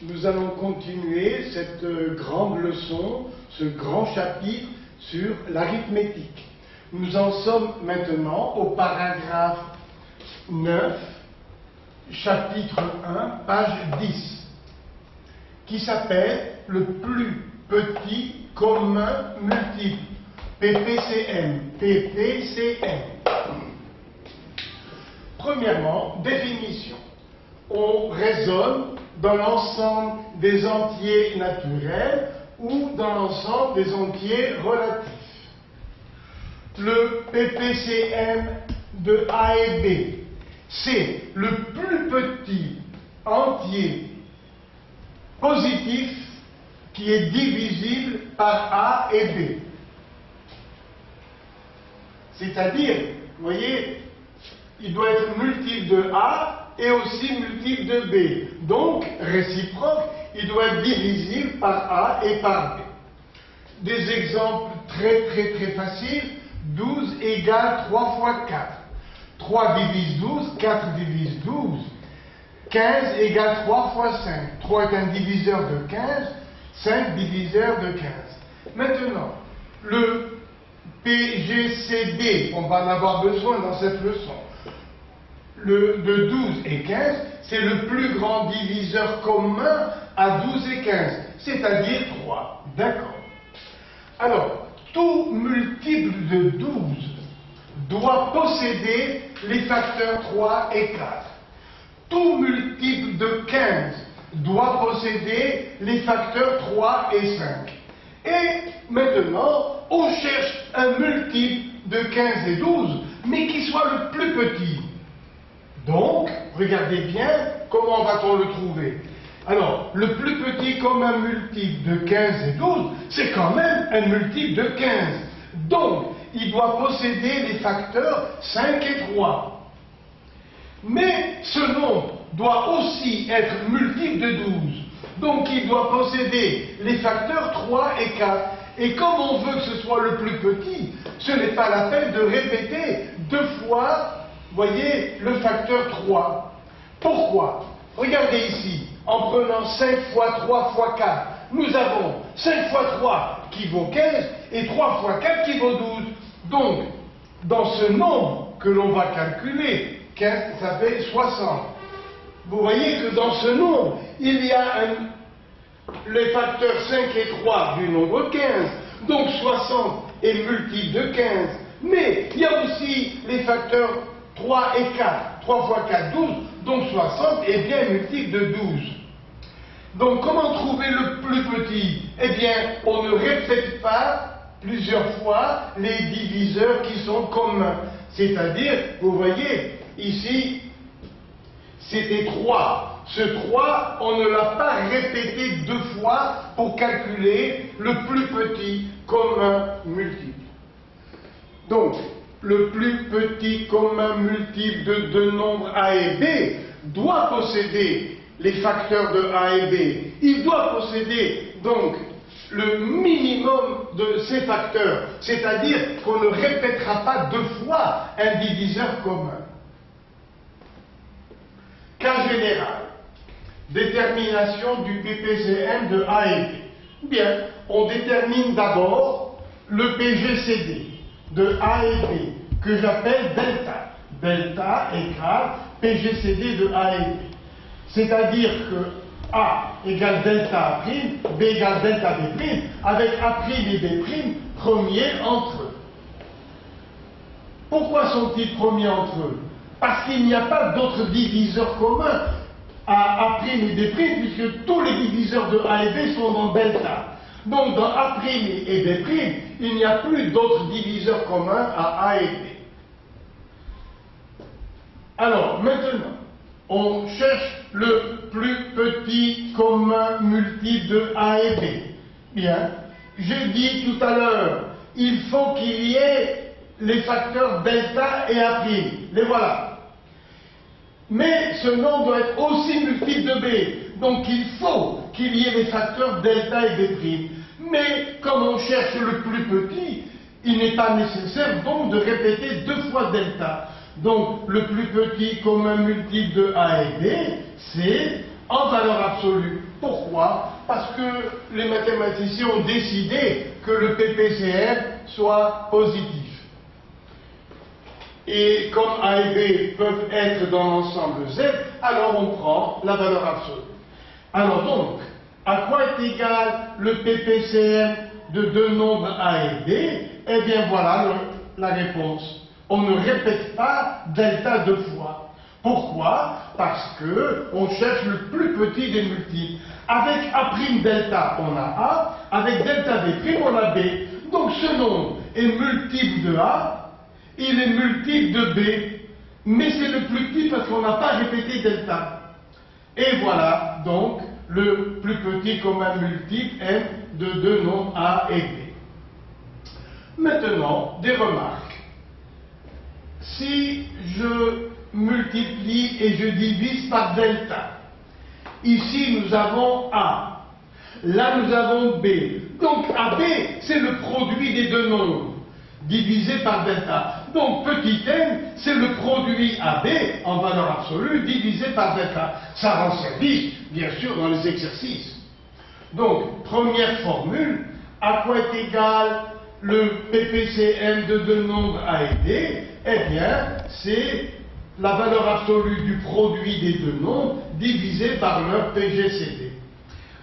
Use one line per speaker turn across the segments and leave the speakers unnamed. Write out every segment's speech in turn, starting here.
nous allons continuer cette grande leçon, ce grand chapitre sur l'arithmétique. Nous en sommes maintenant au paragraphe 9, chapitre 1, page 10, qui s'appelle le plus petit commun multiple, PPCM. PPCM. Premièrement, définition. On raisonne dans l'ensemble des entiers naturels ou dans l'ensemble des entiers relatifs. Le PPCM de A et B, c'est le plus petit entier positif qui est divisible par A et B. C'est-à-dire, vous voyez, il doit être multiple de A et aussi multiple de B. Donc, réciproque, il doit être divisible par A et par B. Des exemples très faciles. 12 égale 3 fois 4. 3 divise 12, 4 divise 12. 15 égale 3 fois 5. 3 est un diviseur de 15, 5 diviseur de 15. Maintenant, le PGCD, on va en avoir besoin dans cette leçon. De 12 et 15, c'est le plus grand diviseur commun à 12 et 15, c'est-à-dire 3. D'accord. Alors, tout multiple de 12 doit posséder les facteurs 3 et 4. Tout multiple de 15 doit posséder les facteurs 3 et 5. Et maintenant, on cherche un multiple de 15 et 12, mais qui soit le plus petit. Donc, regardez bien, comment va-t-on le trouver? Alors, le plus petit commun multiple de 15 et 12, c'est quand même un multiple de 15. Donc, il doit posséder les facteurs 5 et 3. Mais ce nombre doit aussi être multiple de 12. Donc, il doit posséder les facteurs 3 et 4. Et comme on veut que ce soit le plus petit, ce n'est pas la peine de répéter 2 fois, voyez, le facteur 3. Pourquoi? Regardez ici, en prenant 5 fois 3 fois 4, nous avons 5 fois 3 qui vaut 15 et 3 fois 4 qui vaut 12. Donc, dans ce nombre que l'on va calculer, 15, ça fait 60. Vous voyez que dans ce nombre, il y a les facteurs 5 et 3 du nombre 15. Donc 60 est multiple de 15. Mais il y a aussi les facteurs 3 et 4. 3 fois 4, 12. Donc 60 est bien multiple de 12. Donc comment trouver le plus petit? Eh bien, on ne répète pas plusieurs fois les diviseurs qui sont communs. C'est-à-dire, vous voyez, ici, c'était 3. Ce 3, on ne l'a pas répété 2 fois pour calculer le plus petit commun multiple. Donc, le plus petit commun multiple de deux nombres A et B doit posséder les facteurs de A et B. Il doit posséder donc le minimum de ces facteurs, c'est-à-dire qu'on ne répétera pas 2 fois un diviseur commun. Cas général, détermination du PPCM de A et B. Bien, on détermine d'abord le PGCD de A et B, que j'appelle delta. Delta égale PGCD de A et B. C'est-à-dire que A égale delta A', B égale delta B', avec A' et B' premiers entre eux. Pourquoi sont-ils premiers entre eux? Parce qu'il n'y a pas d'autres diviseurs communs à A' et B', puisque tous les diviseurs de A et B sont dans delta. Donc dans A' et B', il n'y a plus d'autres diviseurs communs à A et B. Alors, maintenant, on cherche le plus petit commun multiple de A et B. Bien, j'ai dit tout à l'heure, il faut qu'il y ait les facteurs delta et A'. Les voilà. Mais ce nombre doit être aussi multiple de B. Donc il faut qu'il y ait les facteurs delta et B'. Mais comme on cherche le plus petit, il n'est pas nécessaire donc de répéter 2 fois delta. Donc le plus petit commun multiple de A et B, c'est en valeur absolue. Pourquoi? Pourquoi? Parce que les mathématiciens ont décidé que le PPCR soit positif. Et comme A et B peuvent être dans l'ensemble Z, alors on prend la valeur absolue. Alors donc, à quoi est égal le PPCM de deux nombres A et B? Eh bien voilà la réponse. On ne répète pas delta deux fois. Pourquoi? Parce que on cherche le plus petit des multiples. Avec A' delta, on a A, avec delta B' on a B. Donc ce nombre est multiple de A, il est multiple de B, mais c'est le plus petit parce qu'on n'a pas répété delta. Et voilà donc le plus petit commun multiple M de deux nombres A et B. Maintenant, des remarques. Si je multiplie et je divise par delta, ici nous avons A, là nous avons B. Donc AB, c'est le produit des deux nombres, divisé par delta. Donc petit m, c'est le produit AB en valeur absolue, divisé par delta. Ça rend service, bien sûr, dans les exercices. Donc, première formule, à quoi est égal le PPCM de deux nombres A et B? Eh bien, c'est la valeur absolue du produit des deux nombres divisé par leur PGCD.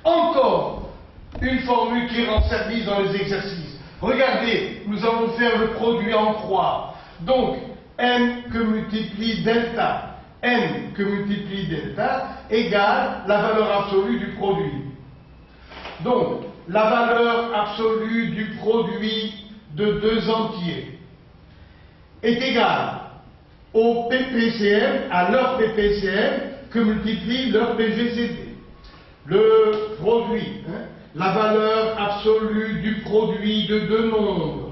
Encore une formule qui rend service dans les exercices. Regardez, nous allons faire le produit en croix. Donc, m que multiplie delta, m que multiplie delta, égale la valeur absolue du produit. Donc, la valeur absolue du produit de deux entiers est égale au PPCM, à leur PPCM, que multiplie leur PGCD. Le produit, la valeur absolue du produit de deux nombres,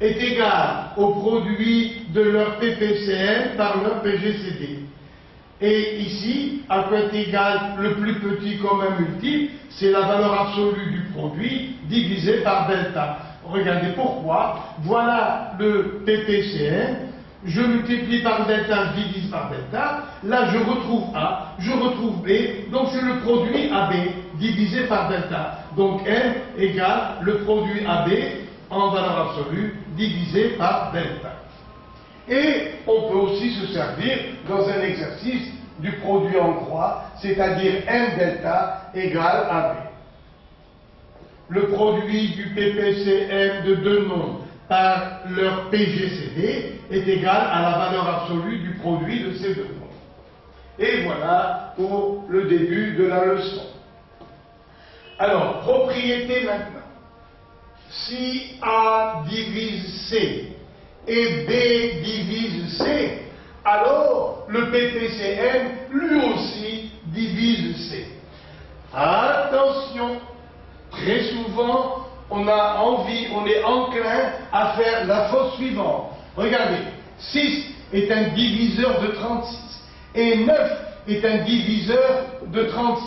est égale au produit de leur PPCM par leur PGCD. Et ici, à quoi est égal le plus petit commun multiple, c'est la valeur absolue du produit divisé par delta. Regardez pourquoi. Voilà le PPCM. Je multiplie par delta, je divise par delta. Là, je retrouve A, je retrouve B. Donc, c'est le produit AB divisé par delta. Donc, M égale le produit AB en valeur absolue divisé par delta. Et on peut aussi se servir dans un exercice du produit en croix, c'est-à-dire M delta égale AB. Le produit du PPCM de deux nombres par leur PGCD est égal à la valeur absolue du produit de ces deux nombres. Et voilà pour le début de la leçon. Alors, propriété maintenant. Si A divise C et B divise C, alors le PPCM lui aussi divise C. Attention, très souvent on est enclin à faire la faute suivante. Regardez, 6 est un diviseur de 36 et 9 est un diviseur de 36.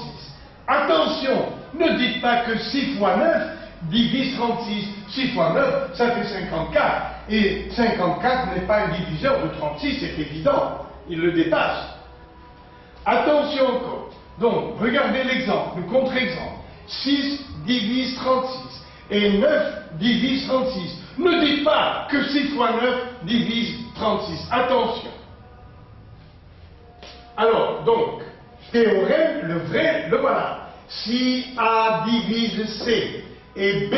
Attention, ne dites pas que 6 fois 9 divise 36. 6 fois 9, ça fait 54. Et 54 n'est pas un diviseur de 36, c'est évident. Il le dépasse. Attention encore. Donc, regardez l'exemple, le contre-exemple. 6 divise 36 et 9 divise 36. Ne dites pas que 6 fois 9 divise 36. Attention. Alors, donc, théorème, le vrai, le voilà. Si A divise C et B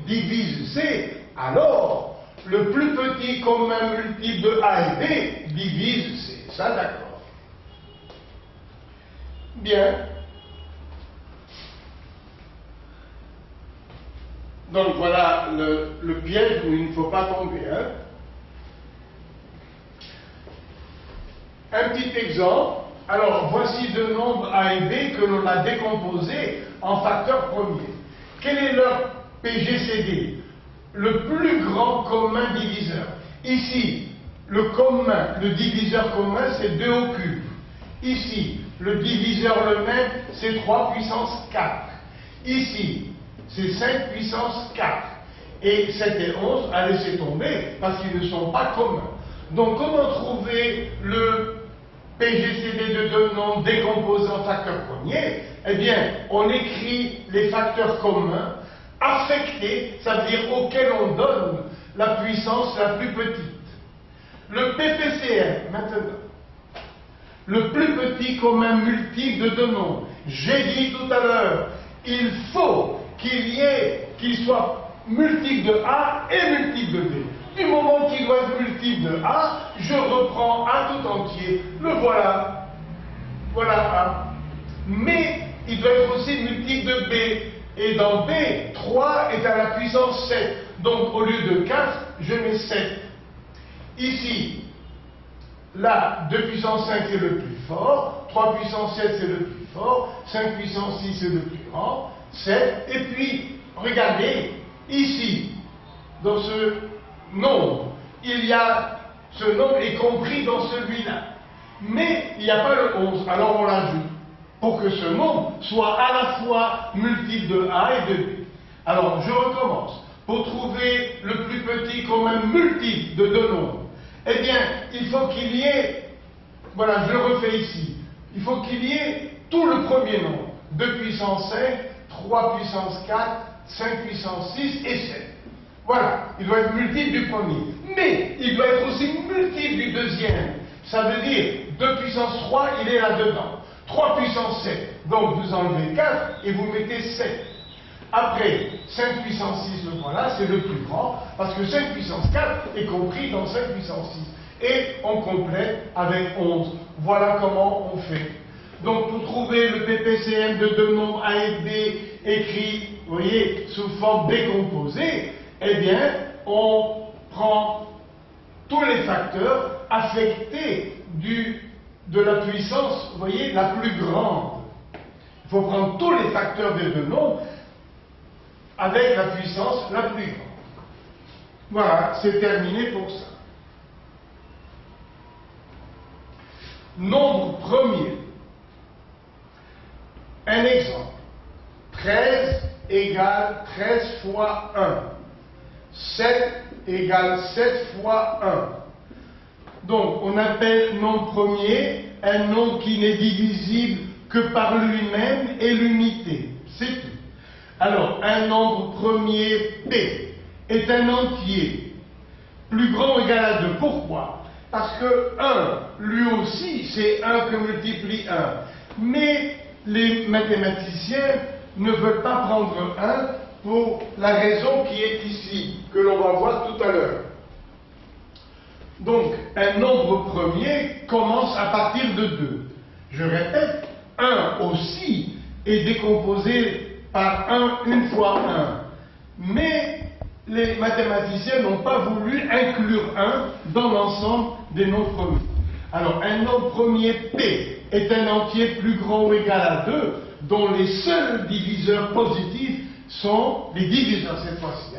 divise C, alors le plus petit commun multiple de A et B divise C. Ça, d'accord. Bien. Donc voilà le piège où il ne faut pas tomber. Un petit exemple. Alors voici deux nombres A et B que l'on a décomposés en facteurs premiers. Quel est leur PGCD? Le plus grand commun diviseur. Ici, le diviseur commun, c'est 2 au cube. Ici, le diviseur le même, c'est 3 puissance 4. Ici, c'est 5 puissance 4. Et 7 et 11 à laisser tomber parce qu'ils ne sont pas communs. Donc, comment trouver le PGCD de deux nombres décomposés en facteurs premiers, eh bien, on écrit les facteurs communs affectés, ça veut dire auxquels on donne la puissance la plus petite. Le PPCM, maintenant, le plus petit commun multiple de deux nombres. J'ai dit tout à l'heure, il faut qu'il soit multiple de A et multiple de B. Du moment qu'il doit être multiple de A, je reprends A tout entier. Le voilà. Voilà A. Mais il doit être aussi multiple de B. Et dans B, 3 est à la puissance 7. Donc au lieu de 4, je mets 7. Ici, là, 2 puissance 5 c'est le plus fort, 3 puissance 7 c'est le plus fort, 5 puissance 6 c'est le plus grand, 7. Et puis, regardez, ici, dans ce nombre, ce nombre est compris dans celui-là. Mais il n'y a pas le 11, alors on l'ajoute, pour que ce nombre soit à la fois multiple de A et de B. Alors, je recommence. Pour trouver le plus petit commun multiple de deux nombres, eh bien, il faut qu'il y ait, voilà, je le refais ici, il faut qu'il y ait tout le premier nombre, 2 puissance 5, 3 puissance 4, 5 puissance 6 et 7. Voilà, il doit être multiple du premier, mais il doit être aussi multiple du deuxième. Ça veut dire 2 puissance 3, il est là-dedans. 3 puissance 7, donc vous enlevez 4 et vous mettez 7. Après, 5 puissance 6, le voilà, c'est le plus grand, parce que 5 puissance 4 est compris dans 5 puissance 6. Et on complète avec 11. Voilà comment on fait. Donc, pour trouver le PPCM de deux nombres A et B écrits, vous voyez, sous forme décomposée, eh bien, on prend tous les facteurs affectés de la puissance, vous voyez, la plus grande. Il faut prendre tous les facteurs des deux nombres avec la puissance la plus grande. Voilà, c'est terminé pour ça. Nombre premier. Un exemple. 13 égale 13 fois 1. 7 égale 7 fois 1. Donc, on appelle nombre premier un nombre qui n'est divisible que par lui-même et l'unité. C'est tout. Alors, un nombre premier P est un entier plus grand ou égal à 2. Pourquoi? Parce que 1, lui aussi, c'est 1 que multiplie 1. Mais les mathématiciens ne veulent pas prendre 1 pour la raison qui est ici, que l'on va voir tout à l'heure. Donc, un nombre premier commence à partir de 2. Je répète, 1 aussi est décomposé par 1 une fois 1. Mais les mathématiciens n'ont pas voulu inclure 1 dans l'ensemble des nombres premiers. Alors, un nombre premier P est un entier plus grand ou égal à 2, dont les seuls diviseurs positifs sont, les diviseurs cette fois-ci,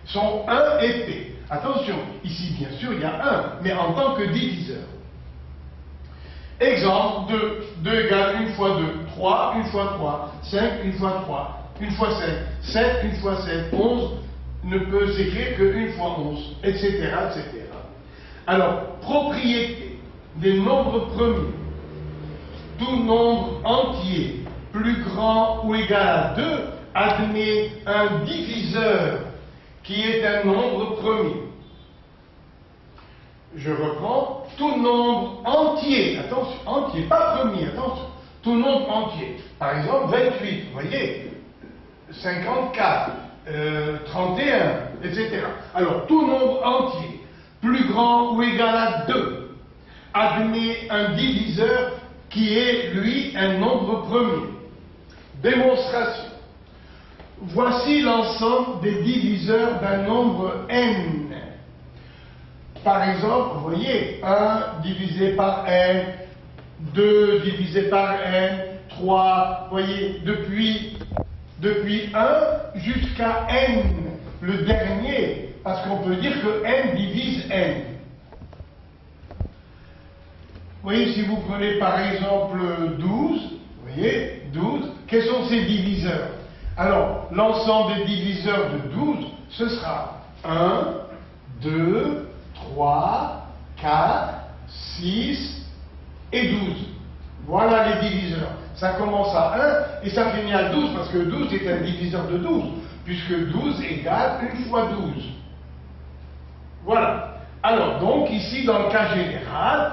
sont 1 et P. Attention, ici bien sûr il y a 1, mais en tant que diviseur. Exemple, 2 égale 1 fois 2, 3, 1 fois 3, 5, 1 fois 3, 1 fois 5, 7, 1 fois 7, 11 ne peut s'écrire que 1 fois 11, etc., etc. Alors, propriété des nombres premiers. Tout nombre entier plus grand ou égal à 2 admet un diviseur qui est un nombre premier. Je reprends, tout nombre entier, attention, entier, pas premier, attention, tout nombre entier. Par exemple, 28, vous voyez, 54, 31, etc. Alors, tout nombre entier, plus grand ou égal à 2, admet un diviseur qui est, lui, un nombre premier. Démonstration. Voici l'ensemble des diviseurs d'un nombre n. Par exemple, vous voyez, 1 divisé par n, 2 divisé par n, 3, vous voyez, depuis 1 jusqu'à n, le dernier, parce qu'on peut dire que n divise n. Vous voyez, si vous prenez par exemple 12, vous voyez, 12, quels sont ces diviseurs? Alors, l'ensemble des diviseurs de 12, ce sera 1, 2, 3, 4, 6, et 12. Voilà les diviseurs. Ça commence à 1 et ça finit à 12 parce que 12 est un diviseur de 12, puisque 12 égale 1 fois 12. Voilà. Alors donc ici dans le cas général,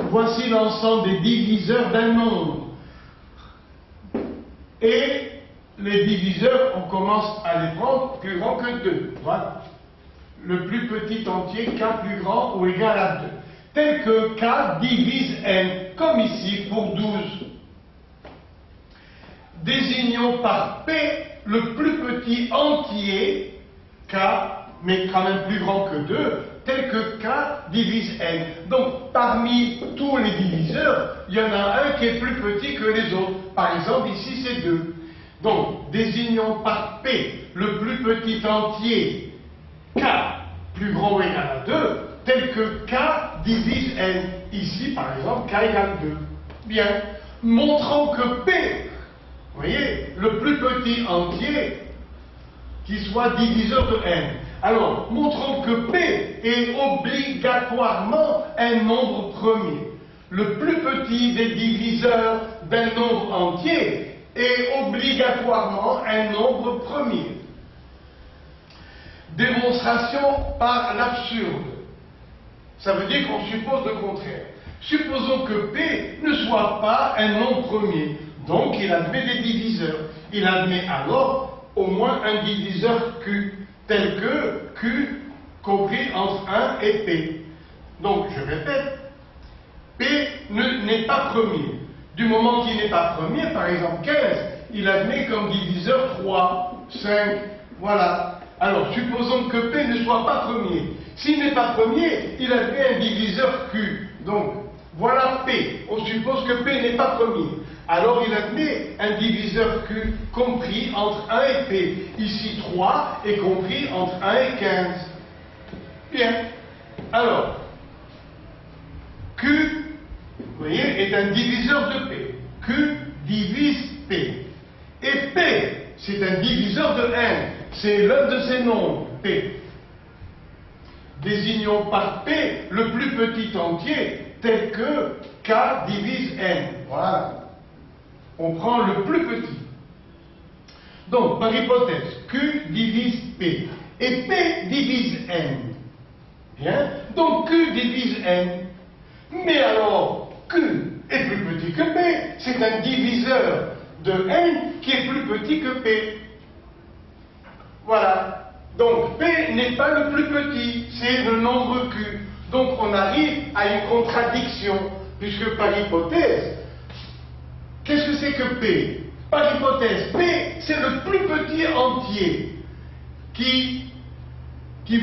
voici l'ensemble des diviseurs d'un nombre. Et les diviseurs, on commence à les prendre plus grand que 2. Voilà. Le plus petit entier, k plus grand ou égal à 2. Tel que k divise n, comme ici pour 12. Désignons par p le plus petit entier, k, mais quand même plus grand que 2, tel que k divise n. Donc, parmi tous les diviseurs, il y en a un qui est plus petit que les autres. Par exemple, ici, c'est 2. Donc, désignons par P le plus petit entier, K, plus grand ou égal à 2, tel que K divise N. Ici, par exemple, K égale 2. Bien. Montrons que P, vous voyez, le plus petit entier, qui soit diviseur de N. Alors, montrons que P est obligatoirement un nombre premier. Le plus petit des diviseurs d'un nombre entier est obligatoirement un nombre premier. Démonstration par l'absurde. Ça veut dire qu'on suppose le contraire. Supposons que P ne soit pas un nombre premier. Donc, il admet des diviseurs. Il admet alors au moins un diviseur Q, tel que Q compris entre 1 et P. Donc, je répète, P n'est pas premier. Du moment qu'il n'est pas premier, par exemple 15, il admet comme diviseur 3, 5, voilà. Alors, supposons que P ne soit pas premier. S'il n'est pas premier, il admet un diviseur Q. Donc, voilà P. On suppose que P n'est pas premier. Alors, il admet un diviseur Q compris entre 1 et P. Ici, 3 est compris entre 1 et 15. Bien. Alors, Q, vous voyez, est un diviseur de P. Q divise P. Et P, c'est un diviseur de N. C'est l'un de ces nombres, P. Désignons par P le plus petit entier, tel que K divise N. Voilà. On prend le plus petit. Donc, par hypothèse, Q divise P. Et P divise N. Bien. Donc, Q divise N. Mais alors, Q est plus petit que P. C'est un diviseur de N qui est plus petit que P. Voilà. Donc, P n'est pas le plus petit, c'est le nombre Q. Donc, on arrive à une contradiction, puisque par hypothèse, qu'est-ce que c'est que P? Par hypothèse, P, c'est le plus petit entier qui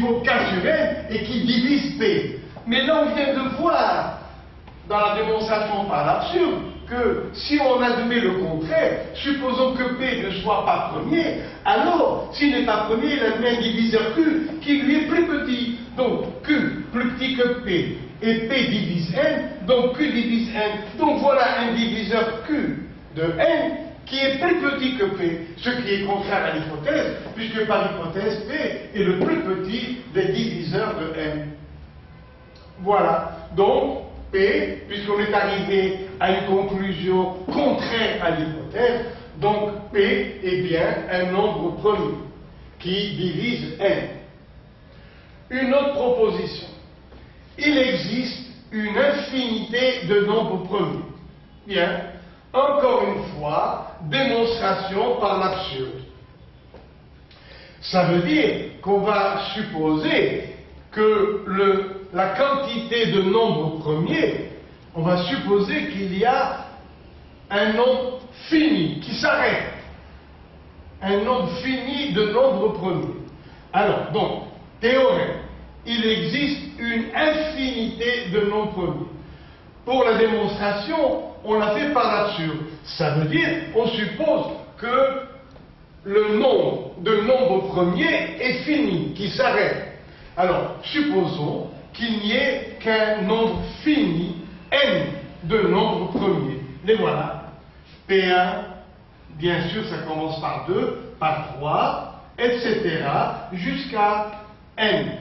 vaut K sur N et qui divise P. Mais là, on vient de voir, dans la démonstration par l'absurde, que si on admet le contraire, supposons que P ne soit pas premier, alors, s'il n'est pas premier, il admet un diviseur Q qui lui est plus petit. Donc, Q plus petit que P, et P divise N, donc Q divise N. Donc voilà un diviseur Q de N qui est plus petit que P, ce qui est contraire à l'hypothèse, puisque par hypothèse, P est le plus petit des diviseurs de N. Voilà. Donc, P, puisqu'on est arrivé à une conclusion contraire à l'hypothèse, donc P est bien un nombre premier qui divise N. Une autre proposition. Il existe une infinité de nombres premiers. Bien, encore une fois, démonstration par l'absurde. Ça veut dire qu'on va supposer que la quantité de nombres premiers, on va supposer qu'il y a un nombre fini qui s'arrête. Un nombre fini de nombres premiers. Alors, donc, théorème, il existe une infinité de nombres premiers. Pour la démonstration, on l'a fait par l'absurde. Ça veut dire, on suppose que le nombre de nombres premiers est fini, qui s'arrête. Alors, supposons qu'il n'y ait qu'un nombre fini, n, de nombres premiers. Les voilà. P1, bien sûr, ça commence par 2, par 3, etc., jusqu'à n.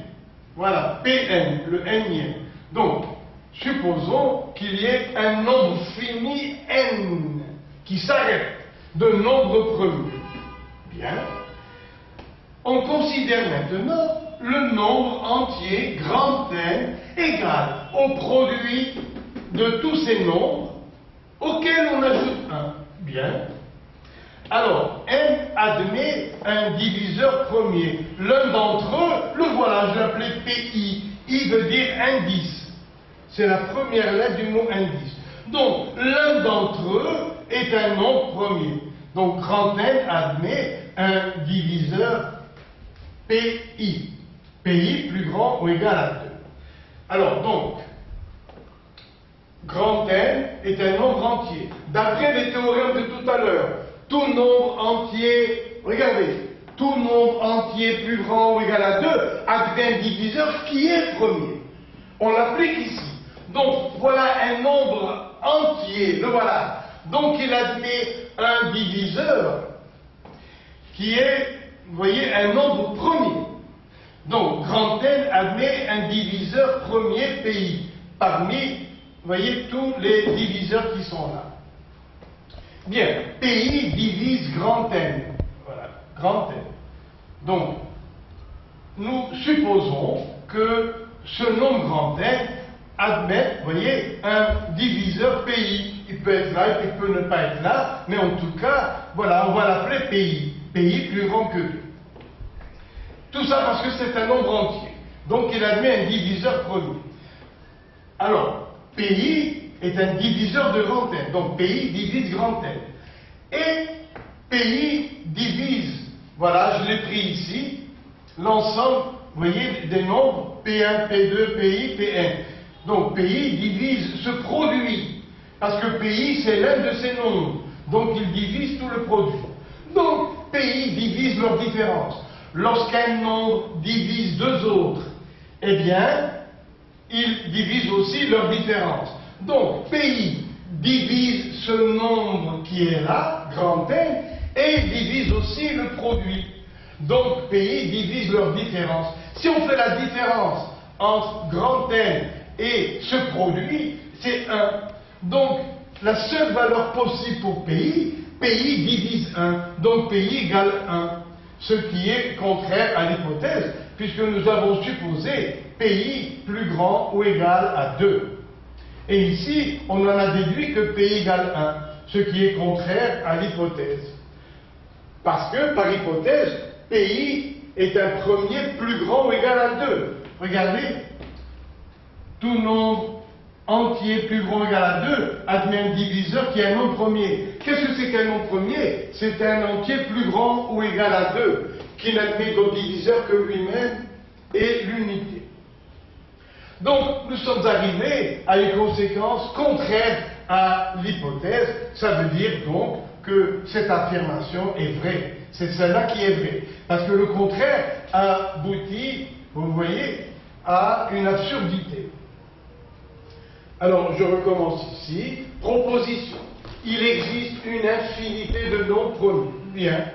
Voilà, Pn, le nème. Donc, supposons qu'il y ait un nombre fini n qui s'arrête de nombre premier. Bien. On considère maintenant le nombre entier grand N égal au produit de tous ces nombres auxquels on ajoute 1. Bien. Alors, N admet un diviseur premier. L'un d'entre eux, le voilà, je l'appelais PI. I veut dire indice. C'est la première lettre du mot indice. Donc, l'un d'entre eux est un nombre premier. Donc, grand N admet un diviseur PI. PI plus grand ou égal à 2. Alors, donc, grand N est un nombre entier. D'après les théorèmes de tout à l'heure, tout nombre entier, regardez, tout nombre entier plus grand ou égal à 2 admet un diviseur qui est premier. On l'applique ici. Donc, voilà un nombre entier, le voilà. Donc, il admet un diviseur qui est, vous voyez, un nombre premier. Donc, grand N admet un diviseur premier PI, parmi, vous voyez, tous les diviseurs qui sont là. Bien, PI divise grand N. Voilà, grand N. Donc, nous supposons que ce nombre grand N admet, vous voyez, un diviseur PI. Il peut être là, il peut ne pas être là, mais en tout cas, voilà, on va l'appeler PI. PI plus grand que 2. Tout ça parce que c'est un nombre entier. Donc il admet un diviseur premier. Alors, PI est un diviseur de grand N. Donc PI divise grand N. Et PI divise, voilà, je l'ai pris ici, l'ensemble, vous voyez, des nombres P1, P2, PI, Pn. Donc PI divise ce produit. Parce que PI, c'est l'un de ces nombres. Donc il divise tout le produit. Donc PI divise leur différence. Lorsqu'un nombre divise deux autres, eh bien, il divise aussi leur différence. Donc, PI divise ce nombre qui est là, grand N, et il divise aussi le produit. Donc, PI divise leur différence. Si on fait la différence entre grand N et ce produit, c'est 1. Donc, la seule valeur possible pour PI, PI divise 1. Donc, PI égale 1. Ce qui est contraire à l'hypothèse, puisque nous avons supposé PI plus grand ou égal à 2. Et ici, on en a déduit que PI égale 1, ce qui est contraire à l'hypothèse. Parce que, par hypothèse, PI est un premier plus grand ou égal à 2. Regardez, tout nombre entier plus grand ou égal à 2 admet un diviseur qui est un nombre premier. Qu'est-ce que c'est qu'un nombre premier? C'est un entier plus grand ou égal à 2, qui n'admet d'autre diviseur que lui-même et l'unité. Donc, nous sommes arrivés à une conséquence contraire à l'hypothèse. Ça veut dire donc que cette affirmation est vraie. C'est celle-là qui est vraie. Parce que le contraire aboutit, vous voyez, à une absurdité. Alors, je recommence ici. Proposition. Il existe une infinité de nombres premiers. Bien.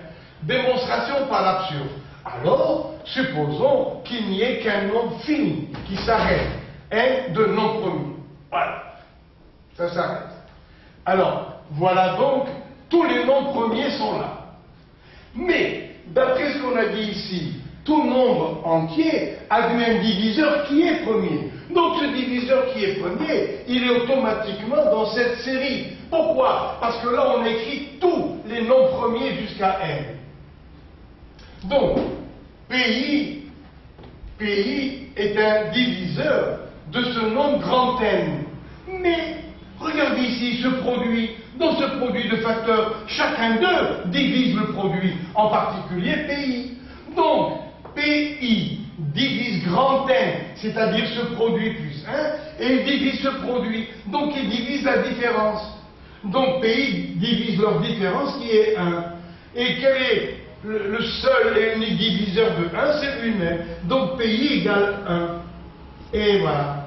Démonstration par l'absurde. Alors, supposons qu'il n'y ait qu'un nombre fini qui s'arrête. N de nombres premiers. Voilà. Ça s'arrête. Alors, voilà donc, tous les nombres premiers sont là. Mais, d'après ce qu'on a dit ici, tout nombre entier admet un diviseur qui est premier. Donc ce diviseur qui est premier, il est automatiquement dans cette série. Pourquoi? Parce que là on écrit tous les nombres premiers jusqu'à n. Donc, PI est un diviseur de ce nombre grand N. Mais, regardez ici ce produit. Dans ce produit de facteurs, chacun d'eux divise le produit, en particulier PI. Donc, PI divise grand N, c'est-à-dire ce produit plus 1, et il divise ce produit. Donc, il divise la différence. Donc, PI divise leur différence qui est 1. Et quel est le seul et unique diviseur de 1? C'est lui-même. Donc, PI égale 1. Et voilà.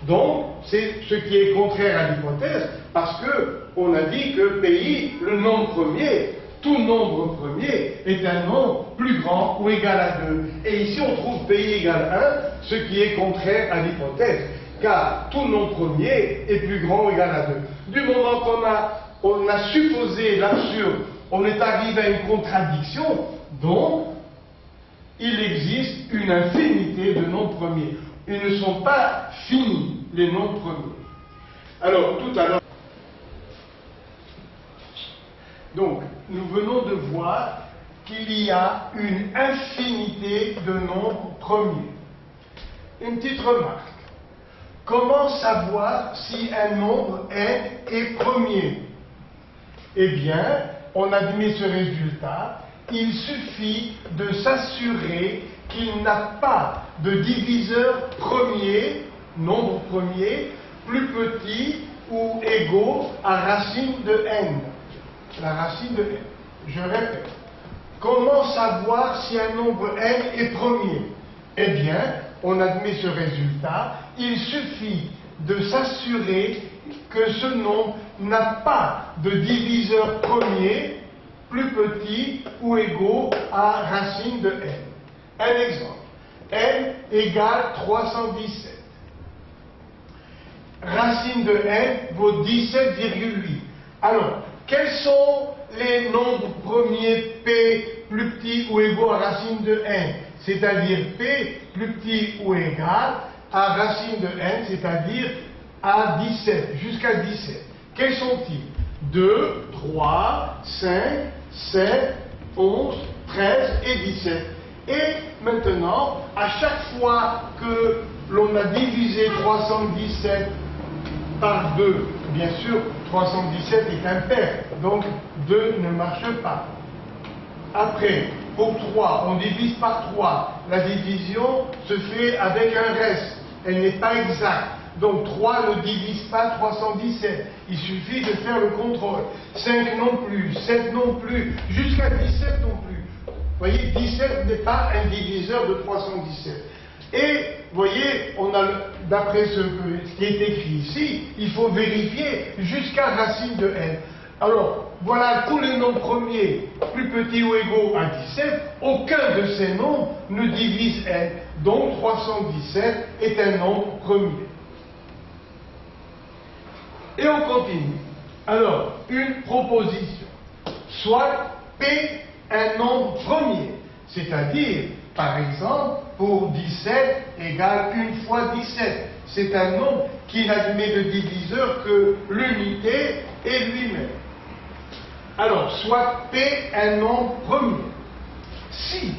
Donc, c'est ce qui est contraire à l'hypothèse, parce qu'on a dit que PI, le nombre premier, tout nombre premier, est un nombre plus grand ou égal à 2. Et ici, on trouve PI égale 1, ce qui est contraire à l'hypothèse. car tout nombre premier est plus grand ou égal à 2. Du moment qu'on a supposé l'absurde, on est arrivé à une contradiction, donc il existe une infinité de nombres premiers. Ils ne sont pas finis, les nombres premiers. Alors, tout à l'heure, donc, nous venons de voir qu'il y a une infinité de nombres premiers. Une petite remarque. Comment savoir si un nombre est premier? Eh bien, on admet ce résultat. Il suffit de s'assurer qu'il n'a pas de diviseur premier, nombre premier, plus petit ou égaux à racine de n. La racine de n. Je répète. Comment savoir si un nombre n est premier? Eh bien, on admet ce résultat. Il suffit de s'assurer que ce nombre n'a pas de diviseur premier plus petit ou égaux à racine de n. Un exemple. n égale 317. Racine de n vaut 17,8. Alors, quels sont les nombres premiers p plus petits ou égaux à racine de n? C'est-à-dire p plus petit ou égal à racine de n, c'est-à-dire à 17, jusqu'à 17. Quels sont-ils? 2, 3, 5, 7, 11, 13 et 17. Et maintenant, à chaque fois que l'on a divisé 317 par 2, bien sûr, 317 est impair, donc 2 ne marche pas. Après, pour 3, on divise par 3. La division se fait avec un reste. Elle n'est pas exacte. Donc 3 ne divise pas 317. Il suffit de faire le contrôle. 5 non plus, 7 non plus, jusqu'à 17 non plus. Vous voyez, 17 n'est pas un diviseur de 317. Et, vous voyez, d'après ce qui est écrit ici, il faut vérifier jusqu'à racine de n. Alors, voilà tous les nombres premiers plus petits ou égaux à 17, aucun de ces nombres ne divise n, donc 317 est un nombre premier. Et on continue. Alors, une proposition. Soit P un nombre premier, c'est-à-dire, par exemple, pour 17 égale 1 fois 17. C'est un nombre qui n'admet de diviseur que l'unité et lui-même. Alors, soit P un nombre premier. Si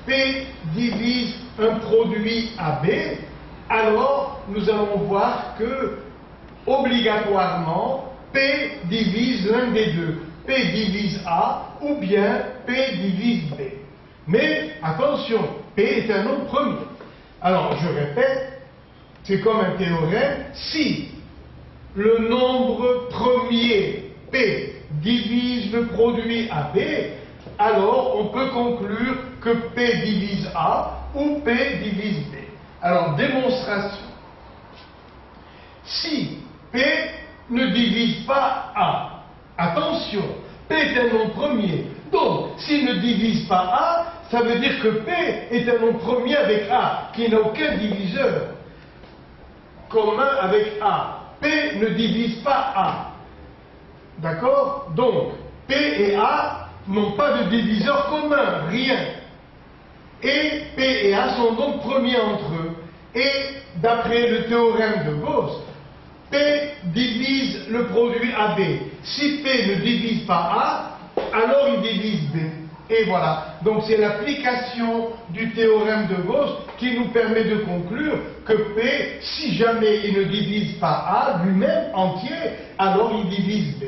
P divise un produit AB, alors nous allons voir que, obligatoirement, P divise l'un des deux. P divise A ou bien P divise B. Mais, attention, P est un nombre premier. Alors, je répète, c'est comme un théorème. Si le nombre premier P divise le produit AB, alors on peut conclure que P divise A ou P divise B. Alors, démonstration. Si P ne divise pas A, attention, P est un nombre premier. Donc, s'il ne divise pas A, ça veut dire que P est un nombre premier avec A, qui n'a aucun diviseur commun avec A. P ne divise pas A. D'accord? Donc, P et A n'ont pas de diviseur commun, rien. Et P et A sont donc premiers entre eux. Et d'après le théorème de Gauss, P divise le produit AB. Si P ne divise pas A, alors il divise B. Et voilà. Donc c'est l'application du théorème de Gauss qui nous permet de conclure que P, si jamais il ne divise pas A lui-même entier, alors il divise B.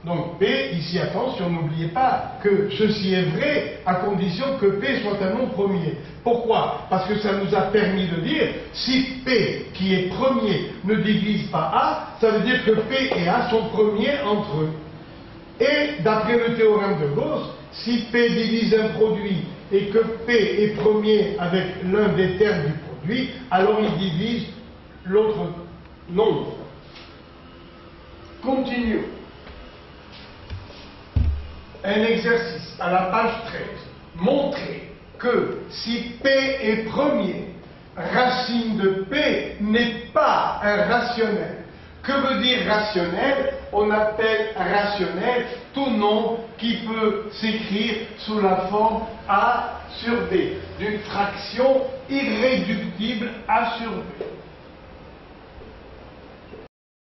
Donc P, ici attention, n'oubliez pas que ceci est vrai à condition que P soit un nombre premier. Pourquoi? Parce que ça nous a permis de dire, si P, qui est premier, ne divise pas A, ça veut dire que P et A sont premiers entre eux. Et d'après le théorème de Gauss, si P divise un produit et que P est premier avec l'un des termes du produit, alors il divise l'autre nombre. Continuons. Un exercice à la page 13. Montrer que si P est premier, racine de P n'est pas un rationnel. Que veut dire rationnel? On appelle rationnel tout nombre qui peut s'écrire sous la forme A sur B, d'une fraction irréductible A sur B.